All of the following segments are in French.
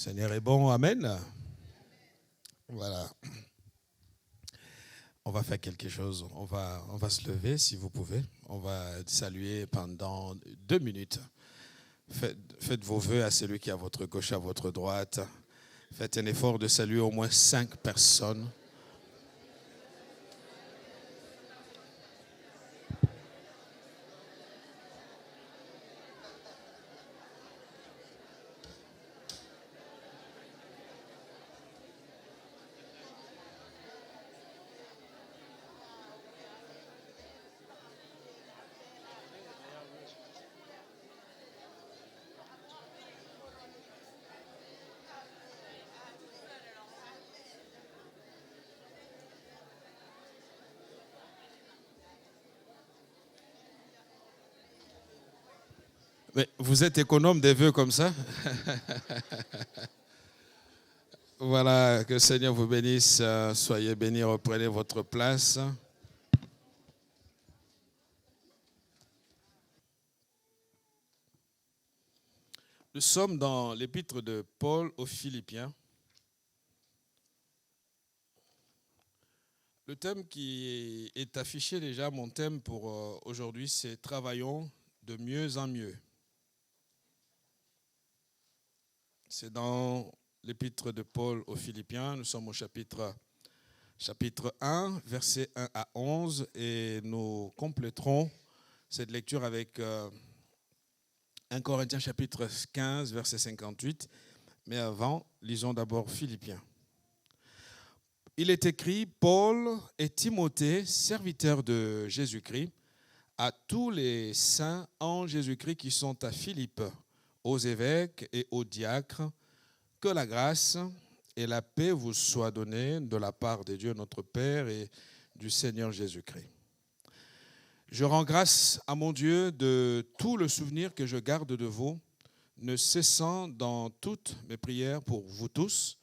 Seigneur est bon, amen. Voilà. On va faire quelque chose. On va se lever si vous pouvez. On va saluer pendant 2 minutes. Faites vos vœux à celui qui est à votre gauche, à votre droite. Faites un effort de saluer au moins 5 personnes. Mais vous êtes économe des vœux comme ça? Voilà, que le Seigneur vous bénisse. Soyez bénis, reprenez votre place. Nous sommes dans l'épître de Paul aux Philippiens. Le thème qui est affiché déjà, mon thème pour aujourd'hui, c'est « Travaillons de mieux en mieux ». C'est dans l'épître de Paul aux Philippiens. Nous sommes au chapitre 1, versets 1 à 11, et nous compléterons cette lecture avec 1 Corinthiens chapitre 15, verset 58. Mais avant, lisons d'abord Philippiens. Il est écrit, Paul et Timothée, serviteurs de Jésus-Christ, à tous les saints en Jésus-Christ qui sont à Philippe, aux évêques et aux diacres, que la grâce et la paix vous soient données de la part de Dieu notre Père et du Seigneur Jésus-Christ. Je rends grâce à mon Dieu de tout le souvenir que je garde de vous, ne cessant dans toutes mes prières pour vous tous,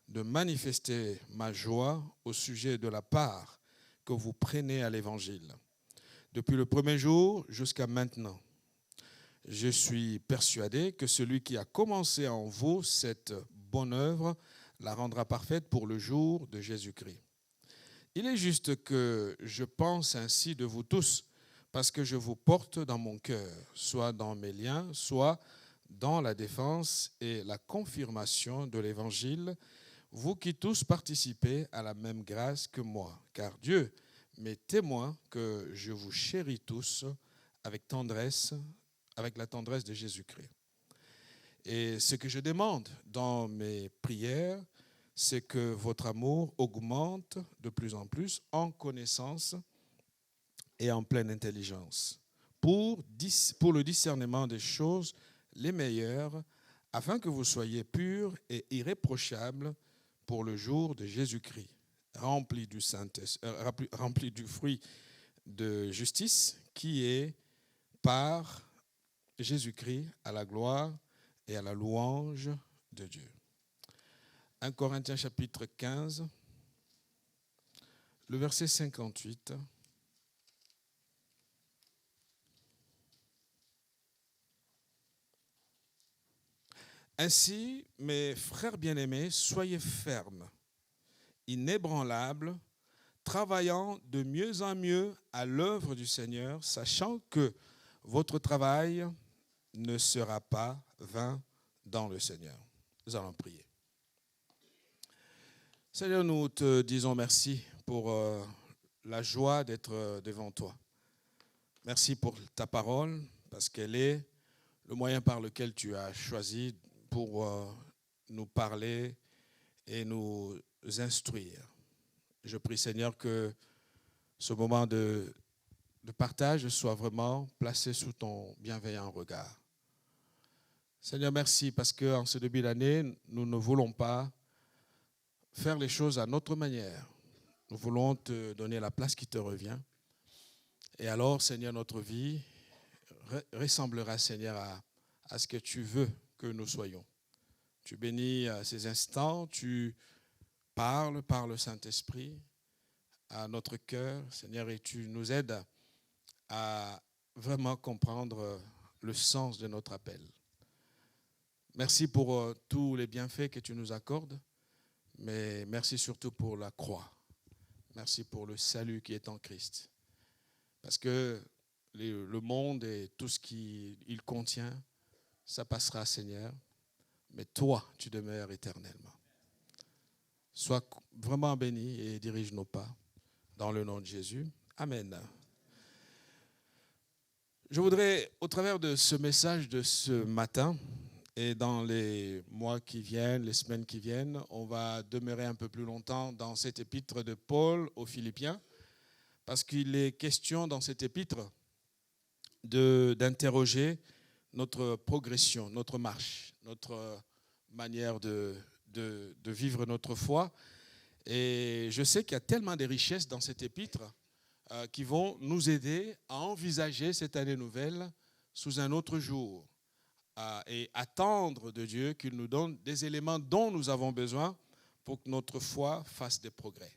de manifester ma joie au sujet de la part que vous prenez à l'Évangile. Depuis le premier jour jusqu'à maintenant, je suis persuadé que celui qui a commencé en vous cette bonne œuvre la rendra parfaite pour le jour de Jésus-Christ. Il est juste que je pense ainsi de vous tous, parce que je vous porte dans mon cœur, soit dans mes liens, soit dans la défense et la confirmation de l'Évangile, vous qui tous participez à la même grâce que moi, car Dieu m'est témoin que je vous chéris tous avec tendresse, avec la tendresse de Jésus-Christ. Et ce que je demande dans mes prières, c'est que votre amour augmente de plus en plus en connaissance et en pleine intelligence, pour le discernement des choses les meilleures, afin que vous soyez purs et irréprochables pour le jour de Jésus-Christ, remplis du fruit de justice qui est par Jésus-Christ à la gloire et à la louange de Dieu. 1 Corinthiens chapitre 15, le verset 58. Ainsi, mes frères bien-aimés, soyez fermes, inébranlables, travaillant de mieux en mieux à l'œuvre du Seigneur, sachant que votre travail ne sera pas vain dans le Seigneur. Nous allons prier. Seigneur, nous te disons merci pour la joie d'être devant toi. Merci pour ta parole, parce qu'elle est le moyen par lequel tu as choisi pour nous parler et nous instruire. Je prie, Seigneur, que ce moment de partage soit vraiment placé sous ton bienveillant regard. Seigneur, merci parce qu'en ce début d'année, nous ne voulons pas faire les choses à notre manière. Nous voulons te donner la place qui te revient. Et alors, Seigneur, notre vie ressemblera, Seigneur, à ce que tu veux que nous soyons. Tu bénis ces instants, tu parles par le Saint-Esprit à notre cœur, Seigneur, et tu nous aides à vraiment comprendre le sens de notre appel. Merci pour tous les bienfaits que tu nous accordes, mais merci surtout pour la croix. Merci pour le salut qui est en Christ. Parce que le monde et tout ce qu'il contient, ça passera, Seigneur, mais toi, tu demeures éternellement. Sois vraiment béni et dirige nos pas dans le nom de Jésus. Amen. Je voudrais, au travers de ce message de ce matin, et dans les mois qui viennent, les semaines qui viennent, on va demeurer un peu plus longtemps dans cette épître de Paul aux Philippiens, parce qu'il est question dans cette épître d'interroger notre progression, notre marche, notre manière de vivre notre foi. Et je sais qu'il y a tellement de richesses dans cette épître qui vont nous aider à envisager cette année nouvelle sous un autre jour et attendre de Dieu qu'il nous donne des éléments dont nous avons besoin pour que notre foi fasse des progrès.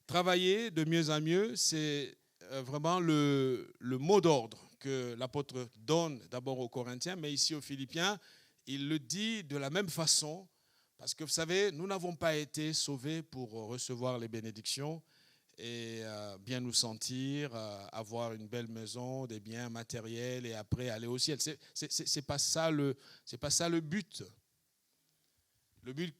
Travailler de mieux en mieux, c'est vraiment le mot d'ordre que l'apôtre donne d'abord aux Corinthiens, mais ici aux Philippiens, il le dit de la même façon, parce que vous savez, nous n'avons pas été sauvés pour recevoir les bénédictions et bien nous sentir, avoir une belle maison, des biens matériels et après aller au ciel. C'est pas ça le but. Le but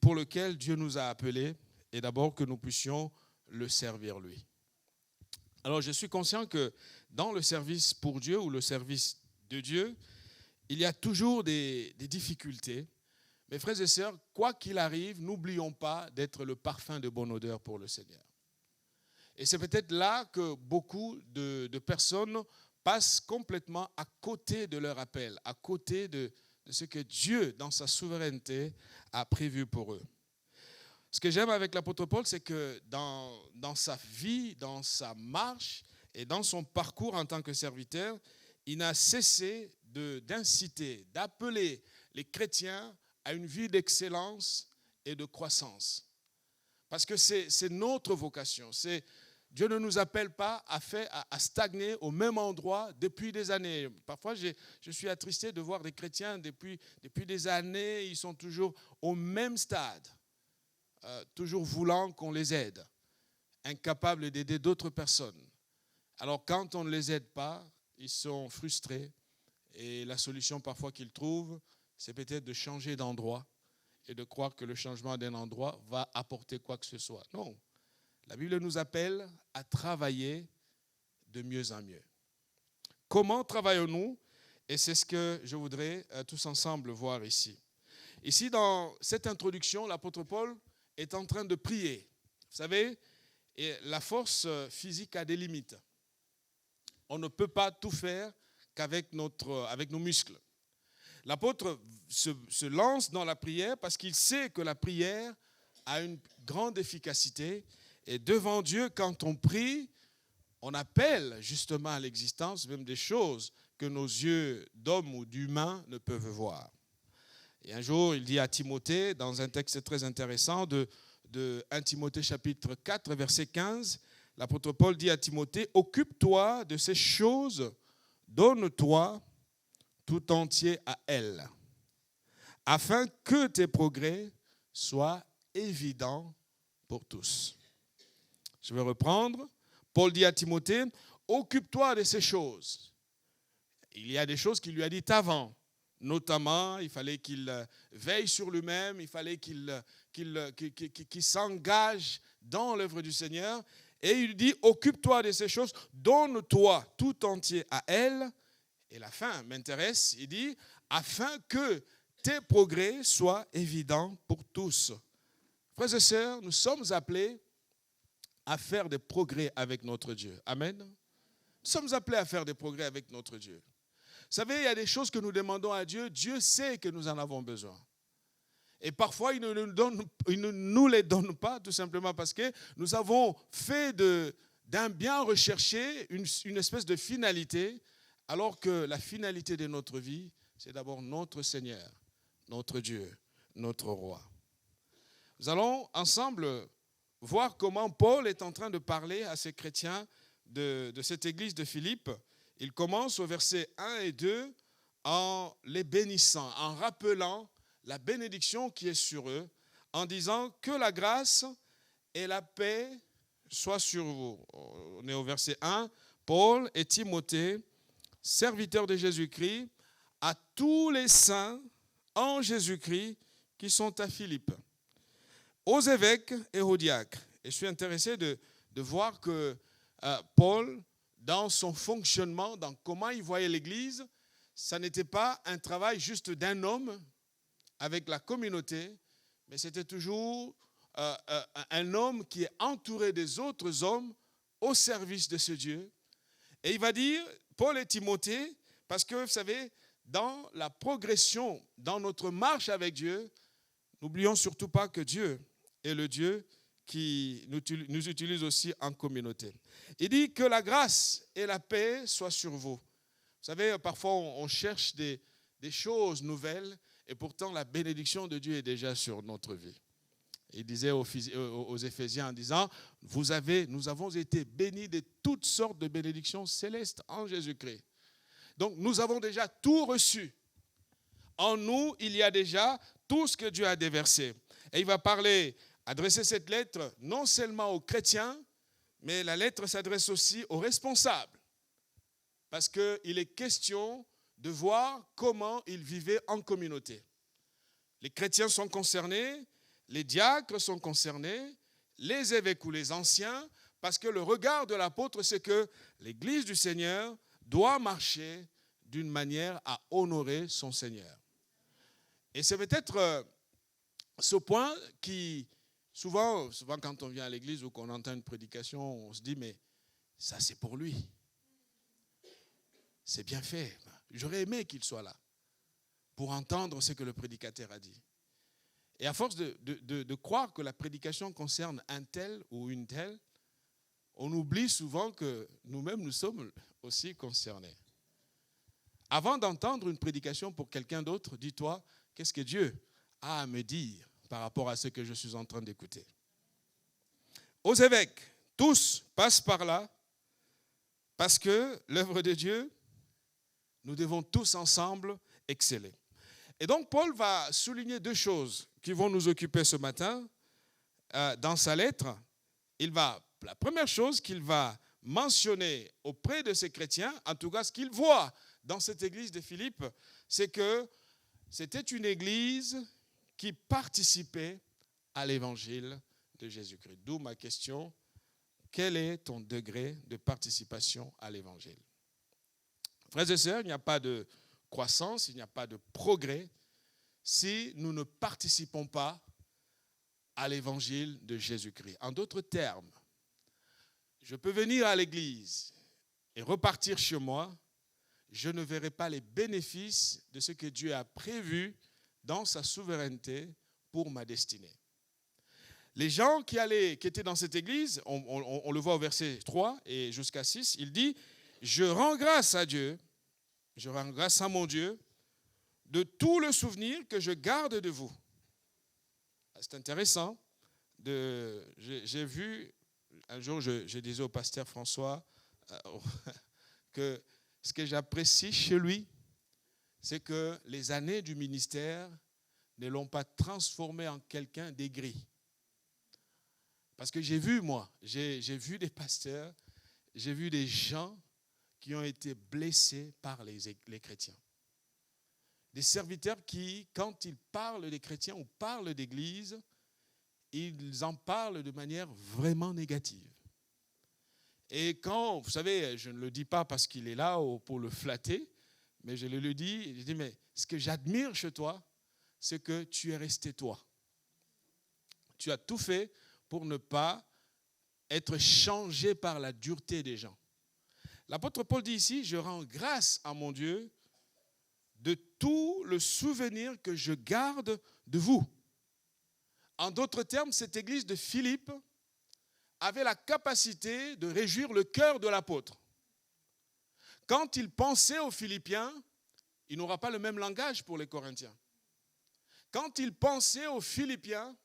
pour lequel Dieu nous a appelés est d'abord que nous puissions le servir lui. Alors je suis conscient que dans le service pour Dieu ou le service de Dieu, il y a toujours des difficultés. Mes frères et sœurs, quoi qu'il arrive, n'oublions pas d'être le parfum de bonne odeur pour le Seigneur. Et c'est peut-être là que beaucoup de personnes passent complètement à côté de leur appel, à côté de ce que Dieu, dans sa souveraineté, a prévu pour eux. Ce que j'aime avec l'apôtre Paul, c'est que dans sa vie, dans sa marche et dans son parcours en tant que serviteur, il n'a cessé d'inciter, d'appeler les chrétiens à une vie d'excellence et de croissance. Parce que c'est notre vocation. Dieu ne nous appelle pas à stagner au même endroit depuis des années. Parfois, je suis attristé de voir des chrétiens depuis des années, ils sont toujours au même stade, toujours voulant qu'on les aide, incapables d'aider d'autres personnes. Alors, quand on ne les aide pas, ils sont frustrés et la solution parfois qu'ils trouvent, c'est peut-être de changer d'endroit et de croire que le changement d'un endroit va apporter quoi que ce soit. Non. La Bible nous appelle à travailler de mieux en mieux. Comment travaillons-nous? Et c'est ce que je voudrais tous ensemble voir ici. Ici, dans cette introduction, l'apôtre Paul est en train de prier. Vous savez, et la force physique a des limites. On ne peut pas tout faire qu'avec nos muscles. L'apôtre se lance dans la prière parce qu'il sait que la prière a une grande efficacité. Et devant Dieu, quand on prie, on appelle justement à l'existence même des choses que nos yeux d'hommes ou d'humains ne peuvent voir. Et un jour, il dit à Timothée, dans un texte très intéressant de 1 Timothée chapitre 4, verset 15, l'apôtre Paul dit à Timothée, « Occupe-toi de ces choses, donne-toi tout entier à elles, afin que tes progrès soient évidents pour tous. » Je vais reprendre. Paul dit à Timothée, occupe-toi de ces choses. Il y a des choses qu'il lui a dites avant. Notamment, il fallait qu'il veille sur lui-même, il fallait qu'il s'engage dans l'œuvre du Seigneur. Et il dit, occupe-toi de ces choses, donne-toi tout entier à elles. Et la fin m'intéresse, il dit, afin que tes progrès soient évidents pour tous. Frères et sœurs, nous sommes appelés à faire des progrès avec notre Dieu. Amen. Nous sommes appelés à faire des progrès avec notre Dieu. Vous savez, il y a des choses que nous demandons à Dieu. Dieu sait que nous en avons besoin. Et parfois, il ne nous les donne pas, tout simplement parce que nous avons fait d'un bien recherché une espèce de finalité, alors que la finalité de notre vie, c'est d'abord notre Seigneur, notre Dieu, notre Roi. Nous allons ensemble voir comment Paul est en train de parler à ces chrétiens de cette église de Philippe. Il commence au verset 1 et 2 en les bénissant, en rappelant la bénédiction qui est sur eux, en disant que la grâce et la paix soient sur vous. On est au verset 1. Paul et Timothée, serviteurs de Jésus-Christ, à tous les saints en Jésus-Christ qui sont à Philippe, aux évêques et aux diacres. Et je suis intéressé de voir que Paul, dans son fonctionnement, dans comment il voyait l'Église, ça n'était pas un travail juste d'un homme avec la communauté, mais c'était toujours un homme qui est entouré des autres hommes au service de ce Dieu. Et il va dire, Paul et Timothée, parce que vous savez, dans la progression, dans notre marche avec Dieu, n'oublions surtout pas que Dieu est le Dieu qui nous utilise aussi en communauté. Il dit que la grâce et la paix soient sur vous. Vous savez, parfois on cherche des choses nouvelles et pourtant la bénédiction de Dieu est déjà sur notre vie. Il disait aux Éphésiens en disant, nous avons été bénis de toutes sortes de bénédictions célestes en Jésus-Christ. Donc nous avons déjà tout reçu. En nous, il y a déjà tout ce que Dieu a déversé. Et il va adresser cette lettre non seulement aux chrétiens, mais la lettre s'adresse aussi aux responsables. Parce qu'il est question de voir comment ils vivaient en communauté. Les chrétiens sont concernés, les diacres sont concernés, les évêques ou les anciens, parce que le regard de l'apôtre, c'est que l'Église du Seigneur doit marcher d'une manière à honorer son Seigneur. Et c'est peut-être ce point qui, souvent quand on vient à l'église ou qu'on entend une prédication, on se dit, mais ça c'est pour lui. C'est bien fait. J'aurais aimé qu'il soit là pour entendre ce que le prédicateur a dit. Et à force de croire que la prédication concerne un tel ou une telle, on oublie souvent que nous-mêmes, nous sommes aussi concernés. Avant d'entendre une prédication pour quelqu'un d'autre, dis-toi, qu'est-ce que Dieu a à me dire par rapport à ce que je suis en train d'écouter? Aux évêques, tous passent par là, parce que l'œuvre de Dieu, nous devons tous ensemble exceller. Et donc Paul va souligner deux choses qui vont nous occuper ce matin dans sa lettre. La première chose qu'il va mentionner auprès de ces chrétiens, en tout cas ce qu'il voit dans cette église de Philippe, c'est que c'était une église qui participait à l'évangile de Jésus-Christ. D'où ma question, quel est ton degré de participation à l'évangile? Frères et sœurs, il n'y a pas de croissance, il n'y a pas de progrès si nous ne participons pas à l'évangile de Jésus-Christ. En d'autres termes, je peux venir à l'église et repartir chez moi, je ne verrai pas les bénéfices de ce que Dieu a prévu dans sa souveraineté pour ma destinée. Les gens qui étaient dans cette église, on le voit au verset 3 et jusqu'à 6, il dit « Je rends grâce à Dieu, je rends grâce à mon Dieu de tout le souvenir que je garde de vous. » C'est intéressant. J'ai vu, un jour, je disais au pasteur François que ce que j'apprécie chez lui, c'est que les années du ministère ne l'ont pas transformé en quelqu'un d'aigri. Parce que j'ai vu des pasteurs, j'ai vu des gens qui ont été blessés par les chrétiens. Des serviteurs qui, quand ils parlent des chrétiens ou parlent d'église, ils en parlent de manière vraiment négative. Et quand, vous savez, je ne le dis pas parce qu'il est là pour le flatter, mais je le dis, je dis, mais ce que j'admire chez toi, c'est que tu es resté toi. Tu as tout fait pour ne pas être changé par la dureté des gens. L'apôtre Paul dit ici, je rends grâce à mon Dieu de tout le souvenir que je garde de vous. En d'autres termes, cette église de Philippe avait la capacité de réjouir le cœur de l'apôtre. Quand il pensait aux Philippiens, il n'aura pas le même langage pour les Corinthiens. Quand il pensait aux Philippiens,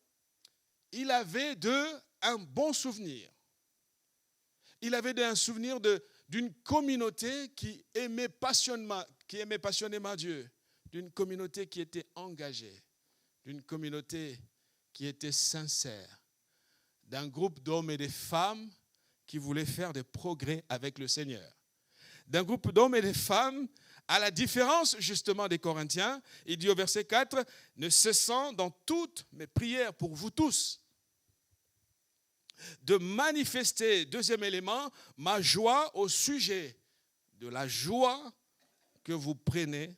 il avait d'eux un bon souvenir. Il avait un souvenir de d'une communauté qui aimait passionnément Dieu, d'une communauté qui était engagée, d'une communauté qui était sincère, d'un groupe d'hommes et de femmes qui voulaient faire des progrès avec le Seigneur. D'un groupe d'hommes et de femmes, à la différence justement des Corinthiens, il dit au verset 4, « Ne cessant dans toutes mes prières pour vous tous, de manifester, deuxième élément, ma joie au sujet de la joie que vous prenez,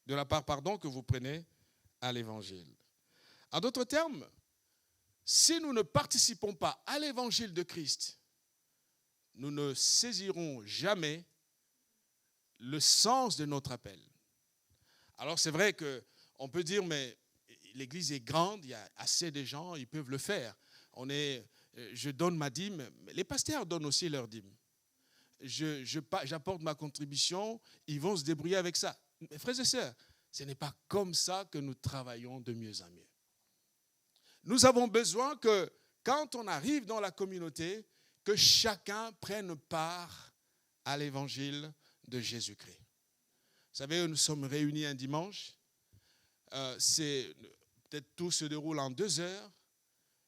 de la part, que vous prenez à l'évangile. » En d'autres termes, si nous ne participons pas à l'évangile de Christ, nous ne saisirons jamais le sens de notre appel. Alors c'est vrai qu'on peut dire, mais l'église est grande, il y a assez de gens, ils peuvent le faire. Je donne ma dîme, les pasteurs donnent aussi leur dîme. J'apporte ma contribution, ils vont se débrouiller avec ça. Mais frères et sœurs, ce n'est pas comme ça que nous travaillons de mieux en mieux. Nous avons besoin que quand on arrive dans la communauté, que chacun prenne part à l'évangile de Jésus-Christ. Vous savez, nous sommes réunis un dimanche. Peut-être tout se déroule en 2 heures,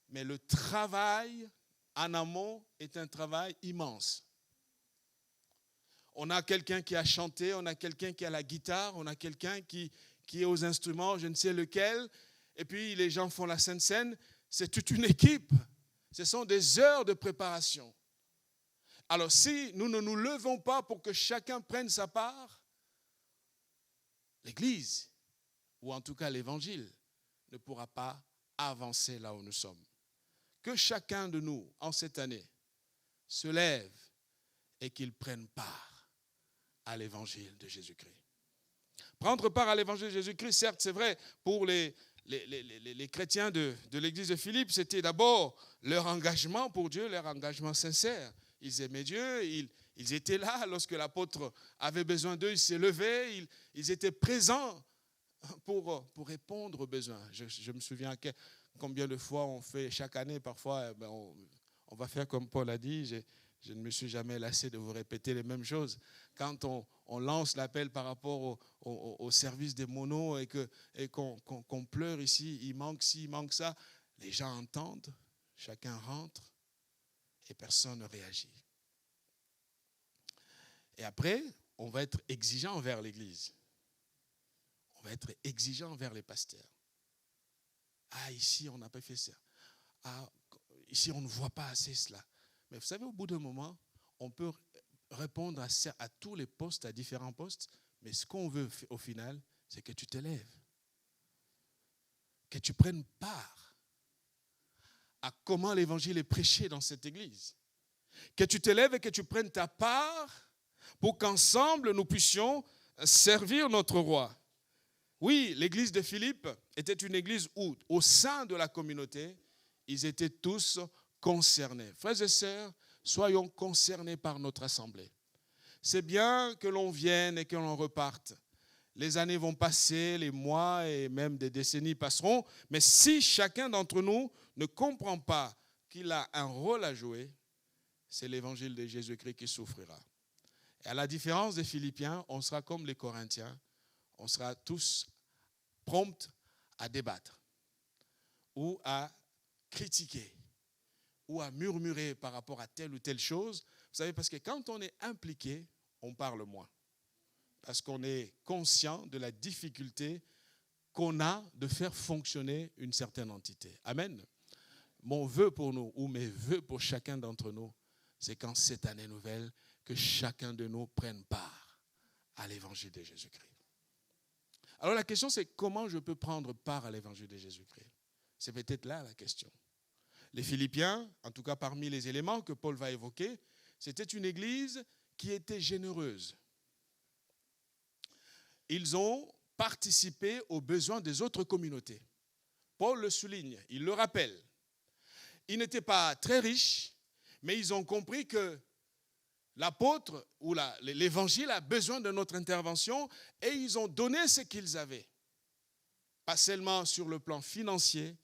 mais le travail en amont est un travail immense. On a quelqu'un qui a chanté, on a quelqu'un qui a la guitare, on a quelqu'un qui est aux instruments, je ne sais lequel, et puis les gens font la Sainte Seine. C'est toute une équipe. Ce sont des heures de préparation. Alors si nous ne nous levons pas pour que chacun prenne sa part, l'Église, ou en tout cas l'Évangile, ne pourra pas avancer là où nous sommes. Que chacun de nous, en cette année, se lève et qu'il prenne part à l'Évangile de Jésus-Christ. Prendre part à l'Évangile de Jésus-Christ, certes, c'est vrai, pour les chrétiens de l'église de Philippe, c'était d'abord leur engagement pour Dieu, leur engagement sincère. Ils aimaient Dieu, ils étaient là lorsque l'apôtre avait besoin d'eux, ils s'est levé, ils étaient présents pour répondre aux besoins. Je me souviens combien de fois on fait chaque année, parfois on va faire comme Paul a dit, je ne me suis jamais lassé de vous répéter les mêmes choses. Quand on lance l'appel par rapport au service des monos et qu'on pleure ici, il manque ci, il manque ça, les gens entendent, chacun rentre et personne ne réagit. Et après, on va être exigeant envers l'Église. On va être exigeant envers les pasteurs. Ah, ici, on n'a pas fait ça. Ah, ici, on ne voit pas assez cela. Mais vous savez, au bout d'un moment, on peut répondre à tous les postes, à différents postes, mais ce qu'on veut au final, c'est que tu te lèves, que tu prennes part à comment l'évangile est prêché dans cette église, que tu te lèves et que tu prennes ta part pour qu'ensemble nous puissions servir notre roi. Oui, l'église de Philippe était une église où, au sein de la communauté, ils étaient tous concernés. Frères et sœurs, soyons concernés par notre assemblée. C'est bien que l'on vienne et que l'on reparte. Les années vont passer, les mois et même des décennies passeront, mais si chacun d'entre nous ne comprend pas qu'il a un rôle à jouer, c'est l'évangile de Jésus-Christ qui souffrira. Et à la différence des Philippiens, on sera comme les Corinthiens, on sera tous prompts à débattre ou à critiquer ou à murmurer par rapport à telle ou telle chose. Vous savez, parce que quand on est impliqué, on parle moins. Parce qu'on est conscient de la difficulté qu'on a de faire fonctionner une certaine entité. Amen. Mon vœu pour nous, ou mes vœux pour chacun d'entre nous, c'est qu'en cette année nouvelle, que chacun de nous prenne part à l'évangile de Jésus-Christ. Alors la question, c'est comment je peux prendre part à l'évangile de Jésus-Christ? C'est peut-être là la question. Les Philippiens, en tout cas parmi les éléments que Paul va évoquer, c'était une église qui était généreuse. Ils ont participé aux besoins des autres communautés. Paul le souligne, il le rappelle. Ils n'étaient pas très riches, mais ils ont compris que l'apôtre ou l'évangile a besoin de notre intervention et ils ont donné ce qu'ils avaient. Pas seulement sur le plan financier,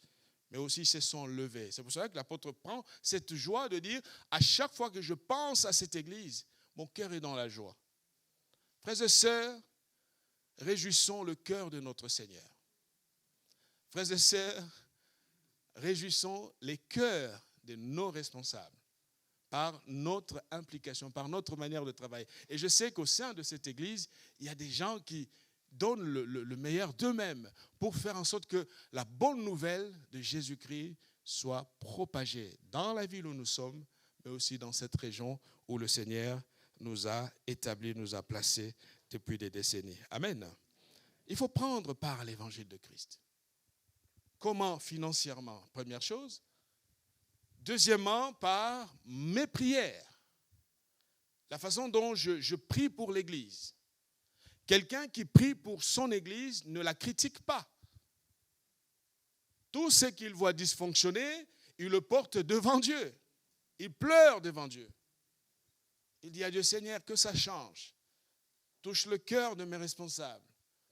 mais aussi ils se sont levés. C'est pour ça que l'apôtre prend cette joie de dire, à chaque fois que je pense à cette église, mon cœur est dans la joie. Frères et sœurs, réjouissons le cœur de notre Seigneur. Frères et sœurs, réjouissons les cœurs de nos responsables par notre implication, par notre manière de travailler. Et je sais qu'au sein de cette église, il y a des gens qui donnent le meilleur d'eux-mêmes pour faire en sorte que la bonne nouvelle de Jésus-Christ soit propagée dans la ville où nous sommes, mais aussi dans cette région où le Seigneur nous a établis, nous a placés depuis des décennies. Amen. Il faut prendre part à l'évangile de Christ. Comment? Financièrement, première chose. Deuxièmement, par mes prières. La façon dont je prie pour l'Église. Quelqu'un qui prie pour son Église ne la critique pas. Tout ce qu'il voit dysfonctionner, il le porte devant Dieu. Il pleure devant Dieu. Il dit à Dieu, Seigneur, que ça change. Touche le cœur de mes responsables.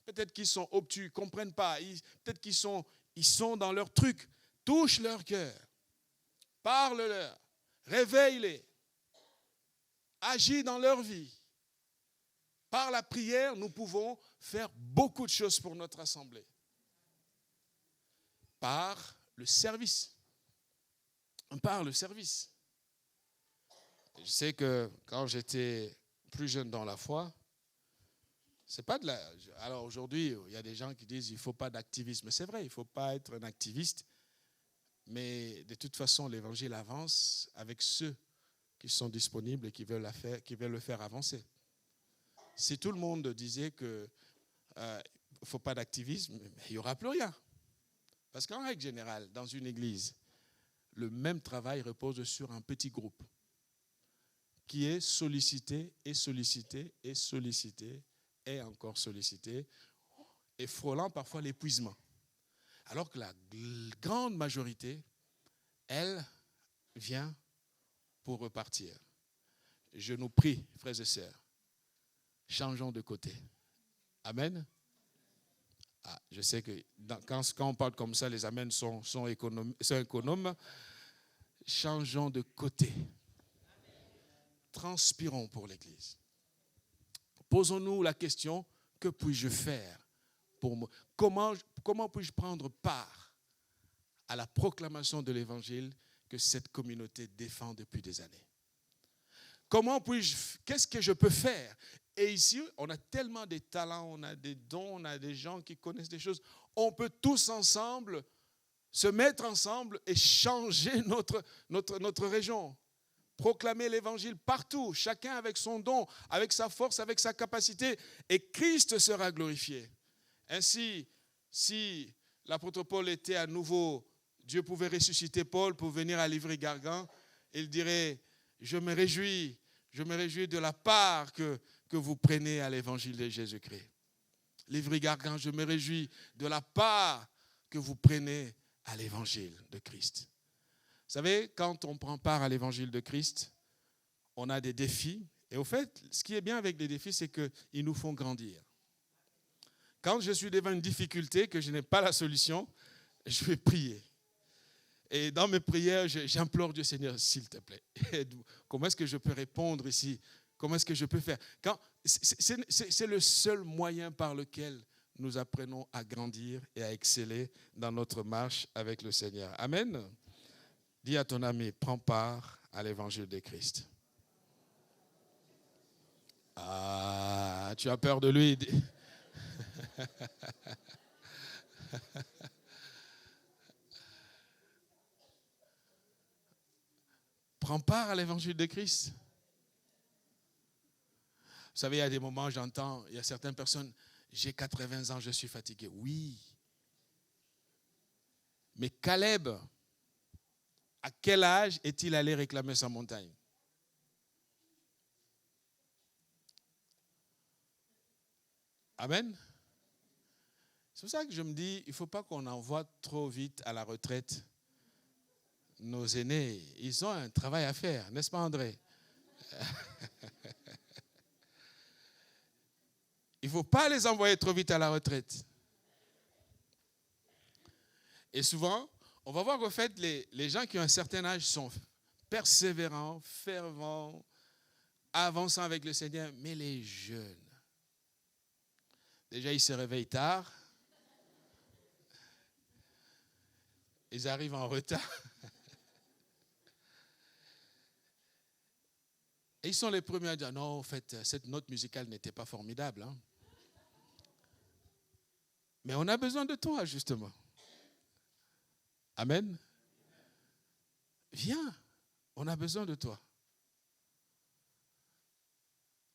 Peut-être qu'ils sont obtus, ne comprennent pas. Peut-être qu'ils sont dans leur truc. Touche leur cœur. Parle-leur. Réveille-les. Agis dans leur vie. Par la prière, nous pouvons faire beaucoup de choses pour notre assemblée. Par le service. Par le service. Je sais que quand j'étais plus jeune dans la foi, c'est pas de la... Alors aujourd'hui, il y a des gens qui disent qu'il ne faut pas d'activisme. C'est vrai, il ne faut pas être un activiste. Mais de toute façon, l'évangile avance avec ceux qui sont disponibles et qui veulent le faire avancer. Si tout le monde disait qu'il ne faut pas d'activisme, il n'y aura plus rien. Parce qu'en règle générale, dans une église, le même travail repose sur un petit groupe qui est sollicité et sollicité et sollicité et encore sollicité et frôlant parfois l'épuisement. Alors que la grande majorité, elle vient pour repartir. Je nous prie, frères et sœurs, changeons de côté. Amen. Je sais que quand on parle comme ça, les amens sont économes. Changeons de côté. Transpirons pour l'Église. Posons-nous la question, que puis-je faire pour moi? Comment puis-je prendre part à la proclamation de l'Évangile que cette communauté défend depuis des années? Qu'est-ce que je peux faire? Et ici, on a tellement de talents, on a des dons, on a des gens qui connaissent des choses. On peut tous ensemble se mettre ensemble et changer notre région. Proclamer l'évangile partout, chacun avec son don, avec sa force, avec sa capacité, et Christ sera glorifié. Ainsi, si l'apôtre Paul était à nouveau, Dieu pouvait ressusciter Paul pour venir à Livry-Gargan, il dirait, je me réjouis de la part que vous prenez à l'évangile de Jésus-Christ. Livry-Gargan, je me réjouis de la part que vous prenez à l'évangile de Christ. Vous savez, quand on prend part à l'évangile de Christ, on a des défis. Et au fait, ce qui est bien avec les défis, c'est qu'ils nous font grandir. Quand je suis devant une difficulté, que je n'ai pas la solution, je vais prier. Et dans mes prières, j'implore Dieu, Seigneur, s'il te plaît, aide-moi. Comment est-ce que je peux répondre ici? Comment est-ce que je peux faire? C'est le seul moyen par lequel nous apprenons à grandir et à exceller dans notre marche avec le Seigneur. Amen. Dis à ton ami, prends part à l'évangile de Christ. Ah, tu as peur de lui. Prends part à l'évangile de Christ. Vous savez, il y a des moments, j'entends, il y a certaines personnes, j'ai 80 ans, je suis fatigué. Oui. Mais Caleb, à quel âge est-il allé réclamer sa montagne? Amen. C'est pour ça que je me dis, il ne faut pas qu'on envoie trop vite à la retraite nos aînés. Ils ont un travail à faire, n'est-ce pas André? Il ne faut pas les envoyer trop vite à la retraite. Et souvent, on va voir qu'en fait, les gens qui ont un certain âge sont persévérants, fervents, avançant avec le Seigneur, mais les jeunes, déjà ils se réveillent tard, ils arrivent en retard. Et ils sont les premiers à dire, non, en fait, cette note musicale n'était pas formidable. Hein. Mais on a besoin de toi, justement. Amen. Viens, on a besoin de toi.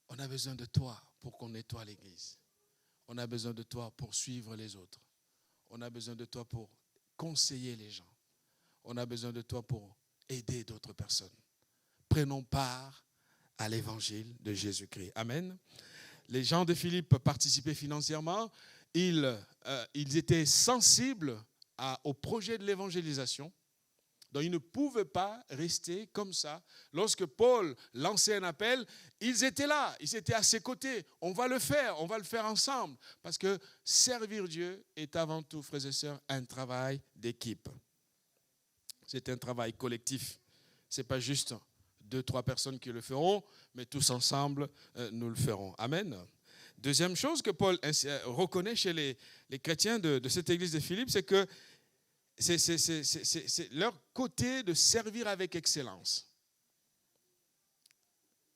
On a besoin de toi pour qu'on nettoie l'église. On a besoin de toi pour suivre les autres. On a besoin de toi pour conseiller les gens. On a besoin de toi pour aider d'autres personnes. Prenons part à l'évangile de Jésus-Christ. Amen. Les gens de Philippe participaient financièrement. Ils étaient sensibles au projet de l'évangélisation. Donc, ils ne pouvaient pas rester comme ça. Lorsque Paul lançait un appel, ils étaient là, ils étaient à ses côtés. On va le faire ensemble. Parce que servir Dieu est avant tout, frères et sœurs, un travail d'équipe. C'est un travail collectif. Ce n'est pas juste 2-3 personnes qui le feront, mais tous ensemble, nous le ferons. Amen. Deuxième chose que Paul reconnaît chez les chrétiens de cette église de Philippe, c'est que c'est leur côté de servir avec excellence.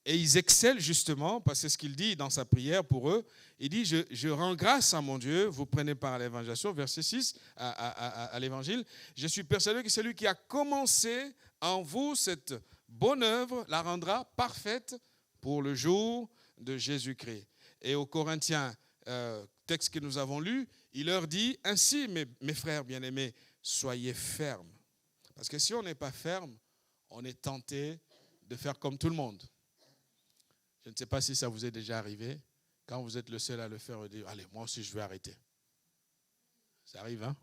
Et ils excellent justement, parce que c'est ce qu'il dit dans sa prière pour eux. Il dit, je rends grâce à mon Dieu, vous prenez part à l'évangélisation, verset 6 à l'évangile. Je suis persuadé que celui qui a commencé en vous cette bonne œuvre la rendra parfaite pour le jour de Jésus-Christ. Et aux Corinthiens, texte que nous avons lu, il leur dit, ainsi mes frères bien-aimés, soyez fermes. Parce que si on n'est pas ferme, on est tenté de faire comme tout le monde. Je ne sais pas si ça vous est déjà arrivé. Quand vous êtes le seul à le faire, vous dites, allez, moi aussi je vais arrêter. Ça arrive, hein?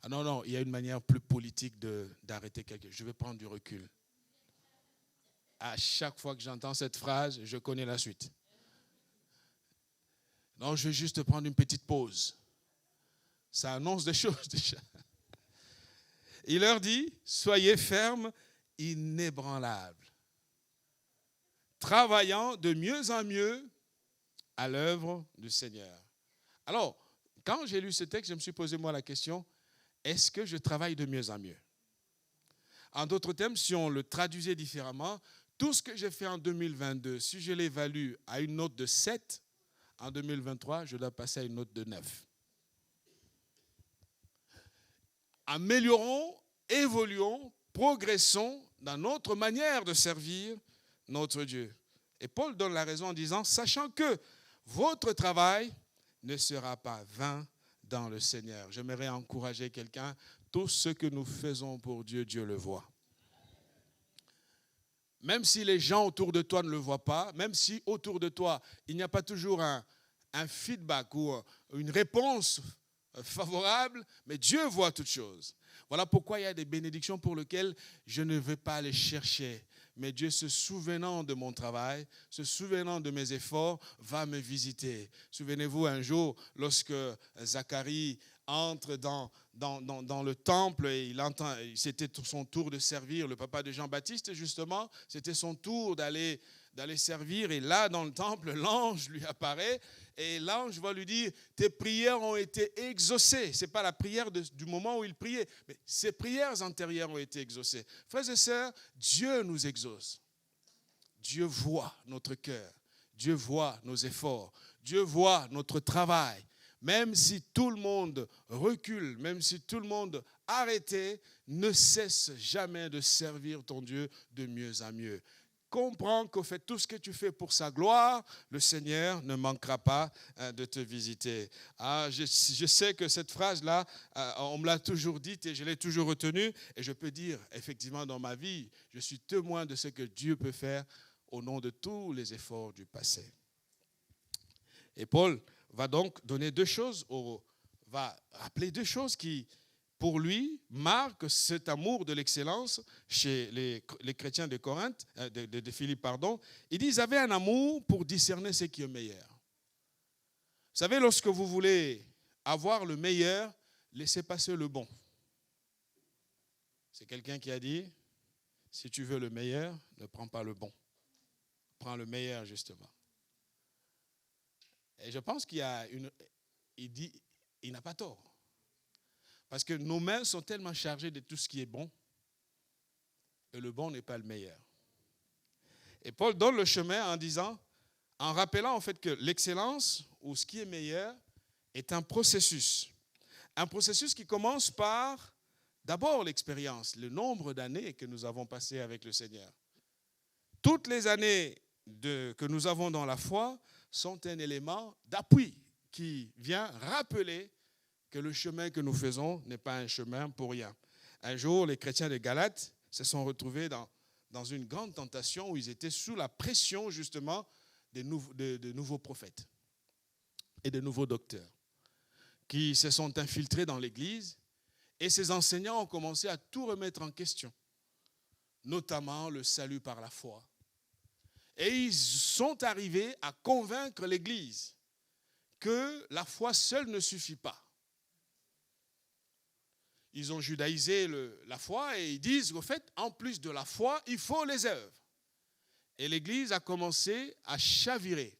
Ah non, il y a une manière plus politique d'arrêter quelqu'un. Je vais prendre du recul. À chaque fois que j'entends cette phrase, je connais la suite. Non, je vais juste prendre une petite pause. Ça annonce des choses déjà. Il leur dit, soyez fermes, inébranlables, travaillant de mieux en mieux à l'œuvre du Seigneur. Alors, quand j'ai lu ce texte, je me suis posé moi la question, est-ce que je travaille de mieux en mieux? En d'autres termes, si on le traduisait différemment, tout ce que j'ai fait en 2022, si je l'évalue à une note de 7, en 2023, je dois passer à une note de 9. Améliorons, évoluons, progressons dans notre manière de servir notre Dieu. Et Paul donne la raison en disant, sachant que votre travail ne sera pas vain dans le Seigneur. J'aimerais encourager quelqu'un, tout ce que nous faisons pour Dieu, Dieu le voit. Même si les gens autour de toi ne le voient pas, même si autour de toi, il n'y a pas toujours un feedback ou une réponse favorable, mais Dieu voit toutes choses. Voilà pourquoi il y a des bénédictions pour lesquelles je ne vais pas les chercher. Mais Dieu, se souvenant de mon travail, se souvenant de mes efforts, va me visiter. Souvenez-vous un jour, lorsque Zacharie entre dans le temple et c'était son tour de servir, le papa de Jean-Baptiste justement, c'était son tour d'aller servir. Et là, dans le temple, l'ange lui apparaît et l'ange va lui dire, tes prières ont été exaucées. Ce n'est pas la prière du moment où il priait, mais ses prières antérieures ont été exaucées. Frères et sœurs, Dieu nous exauce. Dieu voit notre cœur. Dieu voit nos efforts. Dieu voit notre travail. Même si tout le monde recule, même si tout le monde arrêtait, ne cesse jamais de servir ton Dieu de mieux en mieux. Comprends qu'au fait tout ce que tu fais pour sa gloire, le Seigneur ne manquera pas de te visiter. Je sais que cette phrase-là, on me l'a toujours dite et je l'ai toujours retenue. Et je peux dire, effectivement, dans ma vie, je suis témoin de ce que Dieu peut faire au nom de tous les efforts du passé. Et Paul va donc donner va rappeler deux choses qui, pour lui, marquent cet amour de l'excellence chez les chrétiens de Corinthe, de Philippe, pardon. Il dit, ils avaient un amour pour discerner ce qui est meilleur. Vous savez, lorsque vous voulez avoir le meilleur, laissez passer le bon. C'est quelqu'un qui a dit, si tu veux le meilleur, ne prends pas le bon. prend le meilleur, justement. Et je pense qu'il n'a pas tort. Parce que nos mains sont tellement chargées de tout ce qui est bon, et le bon n'est pas le meilleur. Et Paul donne le chemin en rappelant en fait que l'excellence, ou ce qui est meilleur, est un processus. Un processus qui commence par d'abord l'expérience, le nombre d'années que nous avons passées avec le Seigneur. Toutes les années que nous avons dans la foi sont un élément d'appui qui vient rappeler que le chemin que nous faisons n'est pas un chemin pour rien. Un jour, les chrétiens de Galate se sont retrouvés dans une grande tentation où ils étaient sous la pression justement de nouveaux prophètes et de nouveaux docteurs qui se sont infiltrés dans l'Église, et ces enseignants ont commencé à tout remettre en question, notamment le salut par la foi. Et ils sont arrivés à convaincre l'Église que la foi seule ne suffit pas. Ils ont judaïsé la foi et ils disent, au fait, en plus de la foi, il faut les œuvres. Et l'Église a commencé à chavirer.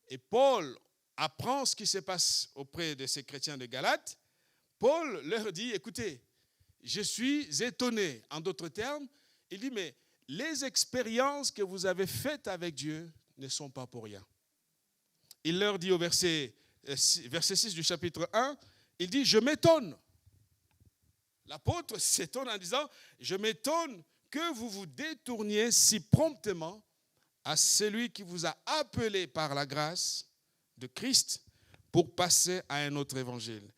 Et Paul apprend ce qui se passe auprès de ces chrétiens de Galate. Paul leur dit, écoutez, je suis étonné. En d'autres termes, il dit, mais les expériences que vous avez faites avec Dieu ne sont pas pour rien. Il leur dit au verset 6 du chapitre 1, il dit, je m'étonne. L'apôtre s'étonne en disant, je m'étonne que vous vous détourniez si promptement à celui qui vous a appelé par la grâce de Christ pour passer à un autre évangile.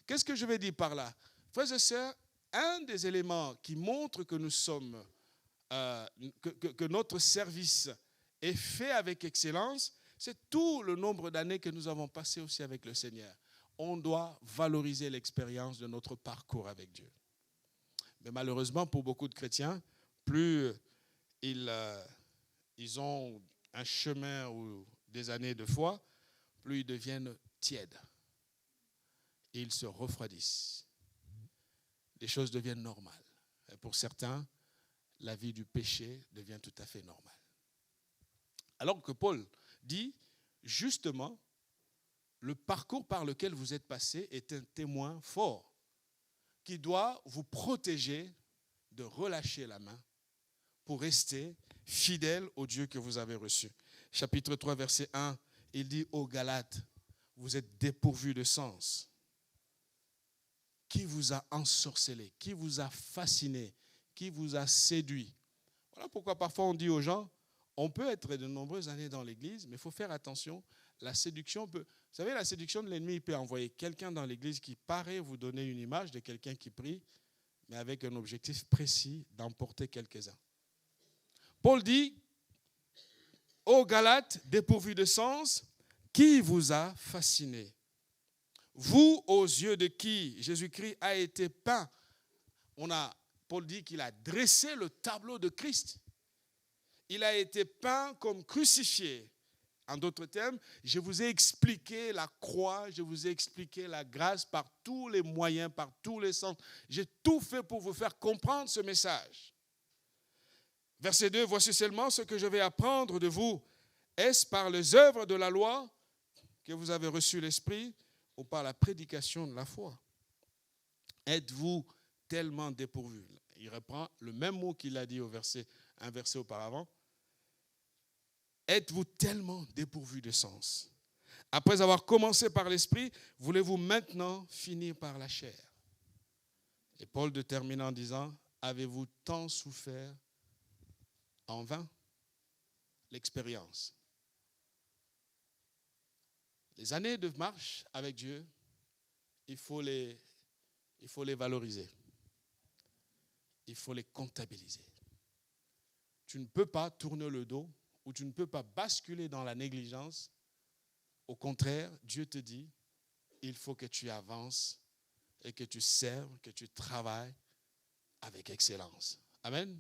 Qu'est-ce que je vais dire par là? Frères et sœurs, un des éléments qui montre que nous sommes, que notre service est fait avec excellence, c'est tout le nombre d'années que nous avons passé aussi avec le Seigneur. On doit valoriser l'expérience de notre parcours avec Dieu. Mais malheureusement, pour beaucoup de chrétiens, plus ils ont un chemin ou des années de foi, plus ils deviennent tièdes. Et ils se refroidissent. Les choses deviennent normales. Et pour certains, la vie du péché devient tout à fait normale. Alors que Paul dit, justement, le parcours par lequel vous êtes passé est un témoin fort qui doit vous protéger de relâcher la main pour rester fidèle au Dieu que vous avez reçu. Chapitre 3, verset 1, il dit aux Galates, vous êtes dépourvus de sens. Qui vous a ensorcelé? Qui vous a fasciné? Qui vous a séduit? Voilà pourquoi parfois on dit aux gens, on peut être de nombreuses années dans l'église, mais il faut faire attention. La séduction peut... Vous savez, la séduction de l'ennemi, il peut envoyer quelqu'un dans l'église qui paraît vous donner une image de quelqu'un qui prie, mais avec un objectif précis d'emporter quelques-uns. Paul dit, ô Galates, dépourvus de sens, qui vous a fasciné? Vous, aux yeux de qui Jésus-Christ a été peint. Paul dit qu'il a dressé le tableau de Christ. Il a été peint comme crucifié. En d'autres termes, je vous ai expliqué la croix, je vous ai expliqué la grâce par tous les moyens, par tous les sens. J'ai tout fait pour vous faire comprendre ce message. Verset 2, voici seulement ce que je vais apprendre de vous. Est-ce par les œuvres de la loi que vous avez reçu l'Esprit ou par la prédication de la foi? Êtes-vous tellement dépourvus? Il reprend le même mot qu'il a dit un verset auparavant. Êtes-vous tellement dépourvus de sens? Après avoir commencé par l'Esprit, voulez-vous maintenant finir par la chair? Et Paul termine en disant, avez-vous tant souffert en vain? L'expérience. Les années de marche avec Dieu, il faut les valoriser. Il faut les comptabiliser. Tu ne peux pas tourner le dos ou tu ne peux pas basculer dans la négligence. Au contraire, Dieu te dit, il faut que tu avances et que tu serves, que tu travailles avec excellence. Amen.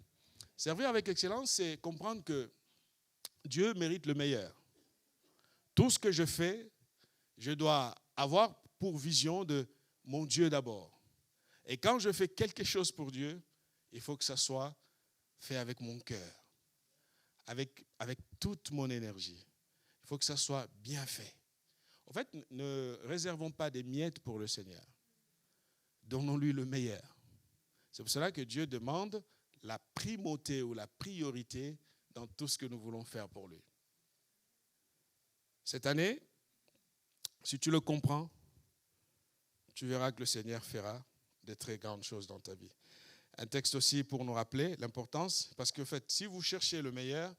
Servir avec excellence, c'est comprendre que Dieu mérite le meilleur. Tout ce que je fais, je dois avoir pour vision de mon Dieu d'abord. Et quand je fais quelque chose pour Dieu, il faut que ça soit fait avec mon cœur, avec toute mon énergie. Il faut que ça soit bien fait. En fait, ne réservons pas des miettes pour le Seigneur. Donnons-lui le meilleur. C'est pour cela que Dieu demande la primauté ou la priorité dans tout ce que nous voulons faire pour lui. Cette année, si tu le comprends, tu verras que le Seigneur fera de très grandes choses dans ta vie. Un texte aussi pour nous rappeler l'importance, parce que en fait, si vous cherchez le meilleur,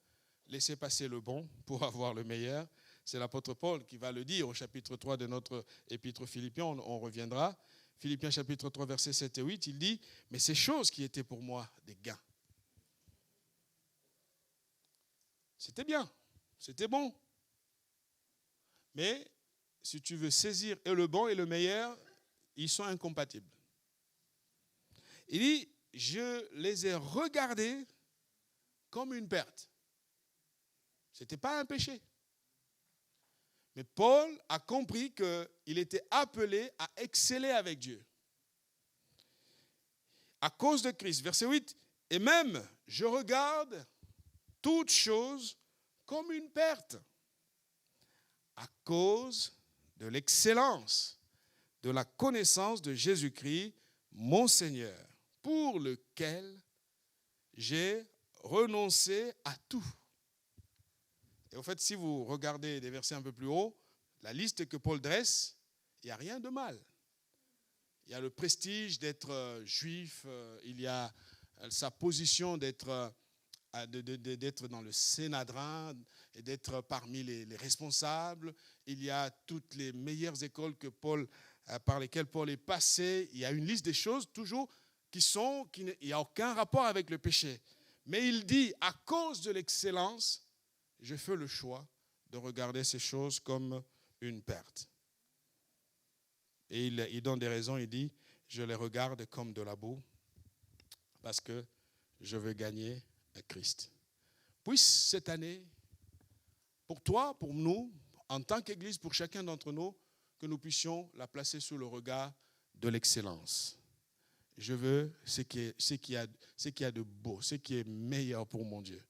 laissez passer le bon pour avoir le meilleur. C'est l'apôtre Paul qui va le dire au chapitre 3 de notre épître Philippiens, on reviendra. Philippiens chapitre 3, versets 7 et 8, il dit « Mais ces choses qui étaient pour moi des gains. » C'était bien, c'était bon. Mais si tu veux saisir et le bon et le meilleur, ils sont incompatibles. Il dit « Je les ai regardés comme une perte. » Ce n'était pas un péché. Mais Paul a compris qu'il était appelé à exceller avec Dieu. À cause de Christ. Verset 8. Et même, je regarde toutes choses comme une perte. À cause de l'excellence de la connaissance de Jésus-Christ, mon Seigneur, pour lequel j'ai renoncé à tout. Et en fait, si vous regardez des versets un peu plus haut, la liste que Paul dresse, il n'y a rien de mal. Il y a le prestige d'être juif, il y a sa position d'être dans le Sénadrin et d'être parmi les responsables. Il y a toutes les meilleures écoles par lesquelles Paul est passé. Il y a une liste des choses toujours il n'y a aucun rapport avec le péché. Mais il dit, à cause de l'excellence, je fais le choix de regarder ces choses comme une perte. Et il donne des raisons, il dit, je les regarde comme de la boue parce que je veux gagner à Christ. Puisse cette année, pour toi, pour nous, en tant qu'Église, pour chacun d'entre nous, que nous puissions la placer sous le regard de l'excellence. Je veux ce qu'il y a de beau, ce qui est meilleur pour mon Dieu.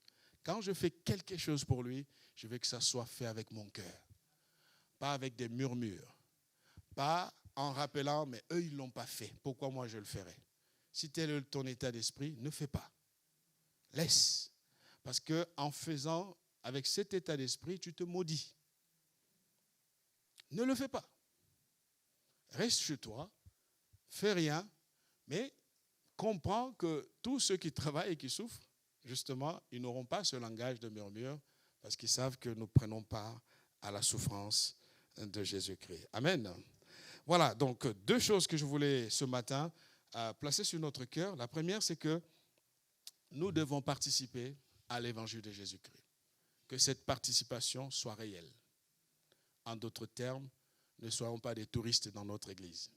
Quand je fais quelque chose pour lui, je veux que ça soit fait avec mon cœur. Pas avec des murmures. Pas en rappelant, mais eux, ils ne l'ont pas fait. Pourquoi moi, je le ferai? Si tel est ton état d'esprit, ne fais pas. Laisse. Parce qu'en faisant avec cet état d'esprit, tu te maudis. Ne le fais pas. Reste chez toi, fais rien, mais comprends que tous ceux qui travaillent et qui souffrent, justement, ils n'auront pas ce langage de murmure parce qu'ils savent que nous prenons part à la souffrance de Jésus-Christ. Amen. Voilà, donc deux choses que je voulais ce matin placer sur notre cœur. La première, c'est que nous devons participer à l'évangile de Jésus-Christ. Que cette participation soit réelle. En d'autres termes, ne soyons pas des touristes dans notre église.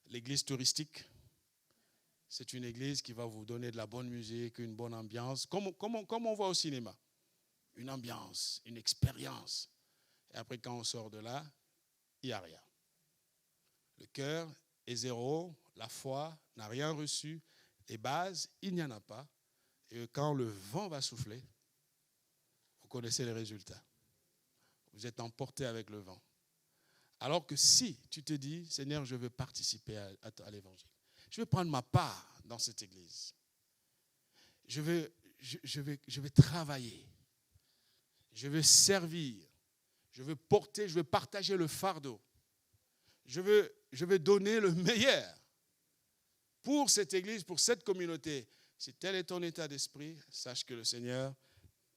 L'église touristique, c'est une église qui va vous donner de la bonne musique, une bonne ambiance, comme on voit au cinéma. Une ambiance, une expérience. Et après, quand on sort de là, il n'y a rien. Le cœur est zéro, la foi n'a rien reçu, les bases, il n'y en a pas. Et quand le vent va souffler, vous connaissez les résultats. Vous êtes emporté avec le vent. Alors que si tu te dis, Seigneur, je veux participer à l'évangile, je vais prendre ma part dans cette église. Je vais travailler. Je vais servir. Je vais porter, je vais partager le fardeau. Je vais donner le meilleur pour cette église, pour cette communauté. Si tel est ton état d'esprit, sache que le Seigneur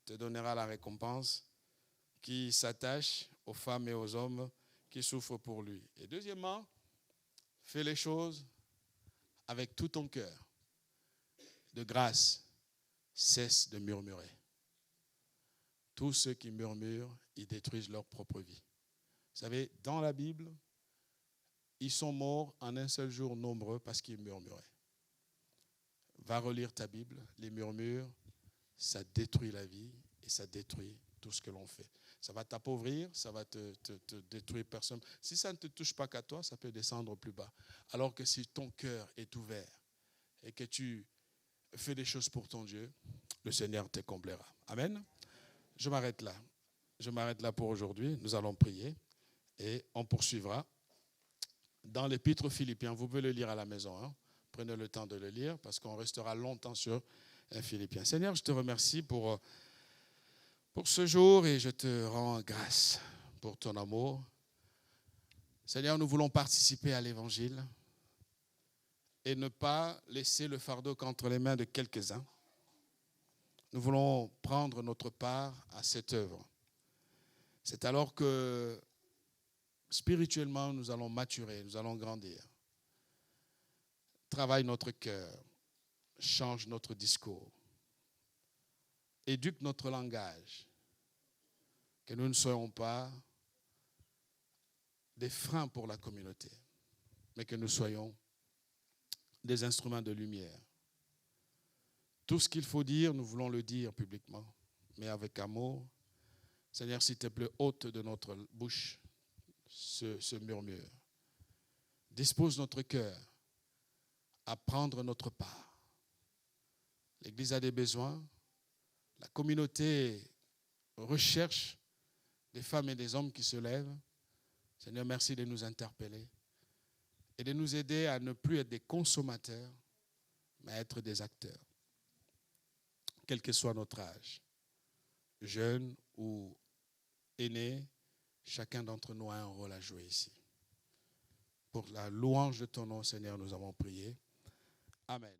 te donnera la récompense qui s'attache aux femmes et aux hommes qui souffrent pour lui. Et deuxièmement, fais les choses avec tout ton cœur. De grâce, cesse de murmurer. Tous ceux qui murmurent, ils détruisent leur propre vie. Vous savez, dans la Bible, ils sont morts en un seul jour nombreux parce qu'ils murmuraient. Va relire ta Bible, les murmures, ça détruit la vie et ça détruit tout ce que l'on fait. Ça va t'appauvrir, ça va te détruire personne. Si ça ne te touche pas qu'à toi, ça peut descendre plus bas. Alors que si ton cœur est ouvert et que tu fais des choses pour ton Dieu, le Seigneur te comblera. Amen. Je m'arrête là. Je m'arrête là pour aujourd'hui. Nous allons prier et on poursuivra dans l'épître aux Philippiens. Vous pouvez le lire à la maison. Hein. Prenez le temps de le lire parce qu'on restera longtemps sur Philippiens. Seigneur, je te remercie pour ce jour et je te rends grâce pour ton amour. Seigneur, nous voulons participer à l'évangile et ne pas laisser le fardeau qu'entre les mains de quelques-uns. Nous voulons prendre notre part à cette œuvre. C'est alors que spirituellement, nous allons maturer, nous allons grandir. Travaille notre cœur, change notre discours, éduque notre langage, que nous ne soyons pas des freins pour la communauté, mais que nous soyons des instruments de lumière. Tout ce qu'il faut dire, nous voulons le dire publiquement, mais avec amour. Seigneur, s'il te plaît, ôte de notre bouche ce murmure. Dispose notre cœur à prendre notre part. L'Église a des besoins. La communauté recherche des femmes et des hommes qui se lèvent. Seigneur, merci de nous interpeller et de nous aider à ne plus être des consommateurs, mais à être des acteurs. Quel que soit notre âge, jeune ou aîné, chacun d'entre nous a un rôle à jouer ici. Pour la louange de ton nom, Seigneur, nous avons prié. Amen.